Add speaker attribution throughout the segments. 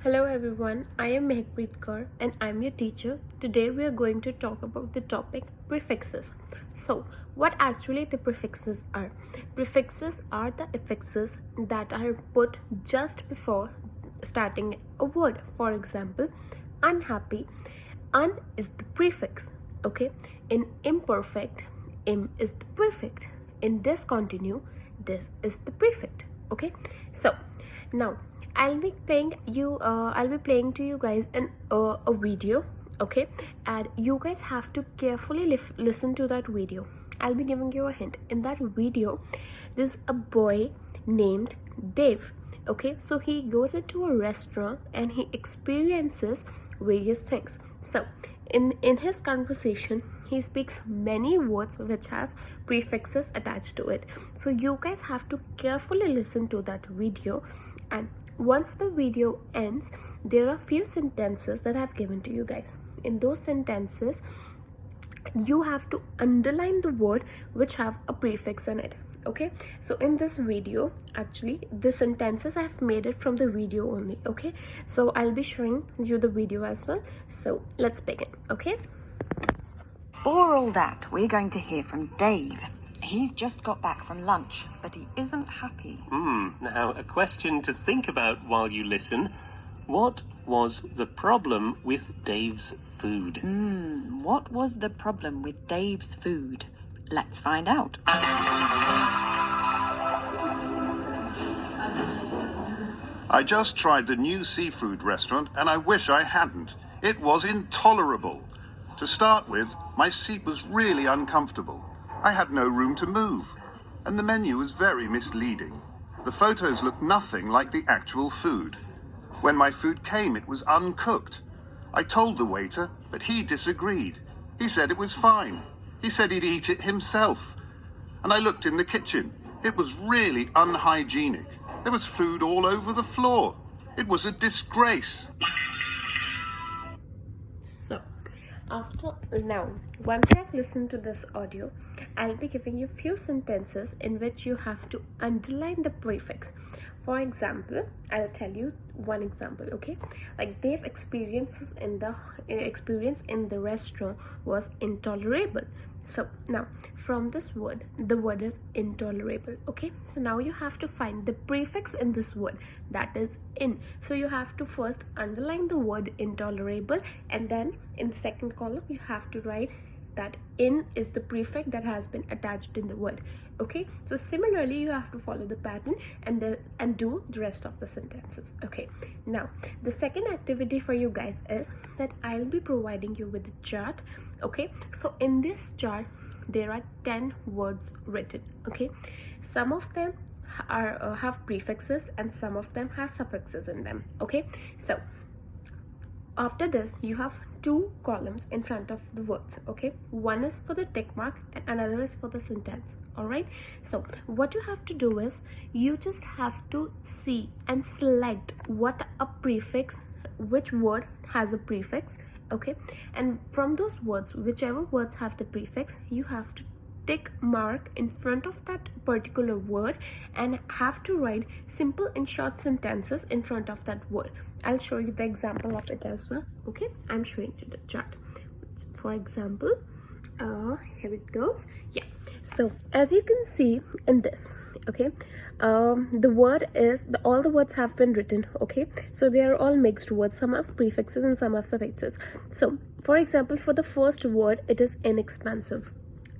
Speaker 1: Hello everyone, I am Mehakpreet Kaur and I'm your teacher. Today we are going to talk about the topic prefixes. So, what actually the prefixes are? Prefixes are the affixes that are put just before starting a word. For example, unhappy, un is the prefix, okay? In imperfect, im is the prefix. In discontinue, this is the prefix, okay? So, now I'll be playing to you guys a video, okay, and you guys have to carefully listen to that video. I'll be giving you a hint. In that video there's a boy named Dave, okay, so he goes into a restaurant and he experiences various things. So in his conversation he speaks many words which have prefixes attached to it. So you guys have to carefully listen to that video, and once the video ends there are few sentences that I've given to you guys. In those sentences you have to underline the word which have a prefix in it, okay? So in this video, actually the sentences I have made it from the video only, okay? So I'll be showing you the video as well. So let's begin, okay?
Speaker 2: For all that, we're going to hear from Dave. He's just got back from lunch, but he isn't happy.
Speaker 3: Now, a question to think about while you listen. What was the problem with Dave's food?
Speaker 2: What was the problem with Dave's food? Let's find out.
Speaker 4: I just tried the new seafood restaurant and I wish I hadn't. It was intolerable. To start with, my seat was really uncomfortable. I had no room to move, and the menu was very misleading. The photos looked nothing like the actual food. When my food came, it was uncooked. I told the waiter, but he disagreed. He said it was fine. He said he'd eat it himself. And I looked in the kitchen. It was really unhygienic. There was food all over the floor. It was a disgrace.
Speaker 1: So once you have listened to this audio, I'll be giving you few sentences in which you have to underline the prefix. For example, I'll tell you one example, okay? Like Dave's experience in the restaurant was intolerable. So now from this word, the word is intolerable, okay? So now you have to find the prefix in this word, that is in. So you have to first underline the word intolerable, and then in the second column you have to write that in is the prefix that has been attached in the word, okay? So similarly you have to follow the pattern and do the rest of the sentences, okay? Now the second activity for you guys is that I'll be providing you with a chart, okay? So in this chart there are 10 words written, okay? Some of them are have prefixes and some of them have suffixes in them, okay? So after this you have two columns in front of the words, okay? One is for the tick mark and another is for the sentence, all right? So what you have to do is you just have to see and select what a prefix, which word has a prefix, okay? And from those words, whichever words have the prefix, you have to tick mark in front of that particular word and have to write simple and short sentences in front of that word. I'll show you the example of it as well, okay? I'm showing you the chart. For example, here it goes. Yeah, so as you can see in this, okay, the word is all the words have been written, okay? So they are all mixed words. Some have prefixes and some have suffixes. So for example, for the first word, it is inexpensive.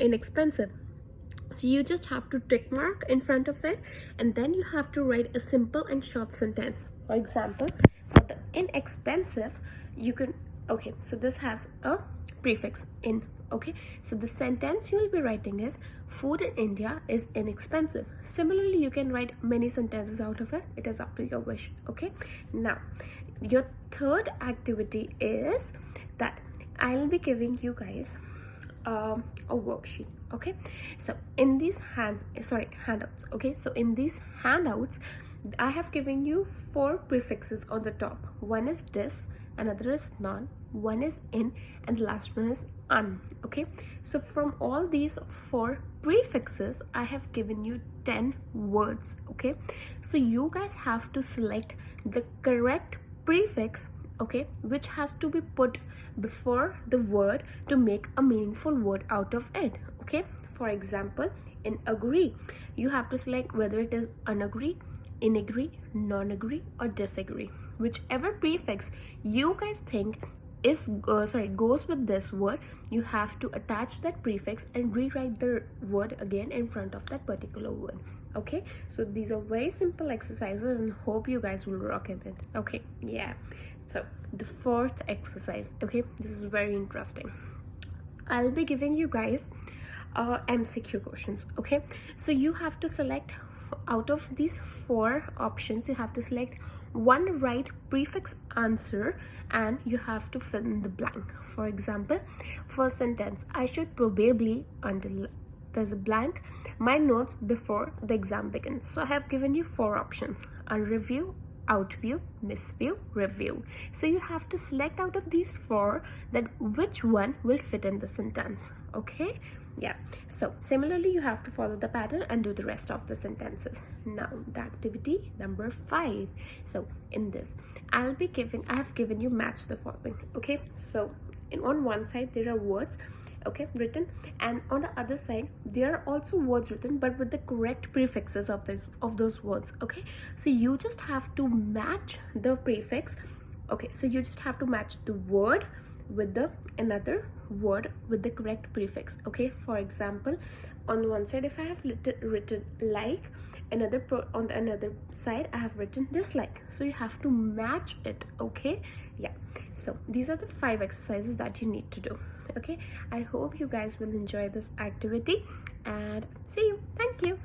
Speaker 1: So you just have to tick mark in front of it and then you have to write a simple and short sentence. For example, for the inexpensive, you can, okay, so this has a prefix in, okay? So the sentence you will be writing is food in India is inexpensive. Similarly, you can write many sentences out of it. It is up to your wish, okay? Now your third activity is that I'll be giving you guys a worksheet, okay? So in these handouts, okay? So in these handouts I have given you 4 prefixes on the top. One is dis, another is non, one is in, and the last one is un, okay? So from all these 4 prefixes I have given you 10 words, okay? So you guys have to select the correct prefix, okay, which has to be put before the word to make a meaningful word out of it. Okay, for example, in agree, you have to select whether it is unagree, in agree, non-agree, or disagree. Whichever prefix you guys think is goes with this word, you have to attach that prefix and rewrite the word again in front of that particular word. Okay, so these are very simple exercises and hope you guys will rock with it. Okay, yeah. So the fourth exercise, okay, this is very interesting. I'll be giving you guys MCQ questions. Okay, so you have to select out of these 4 options, you have to select one right prefix answer and you have to fill in the blank. For example, first sentence, I should probably underline, there's a blank, my notes before the exam begins. So I have given you 4 options: unreview, outview, misview, review. So you have to select out of these 4 that which one will fit in the sentence. Okay, yeah. So similarly, you have to follow the pattern and do the rest of the sentences. Now the activity number 5. So in this, I have given you match the following. Okay, so on one side there are words, okay, written, and on the other side there are also words written but with the correct prefixes of those words. Okay, so you just have to match the prefix. Okay, so you just have to match the word with the another word with the correct prefix. Okay, for example, on one side if I have written like, on the another side I have written dislike, so you have to match it. Okay, yeah. So these are the 5 exercises that you need to do. Okay, I hope you guys will enjoy this activity and see you. Thank you.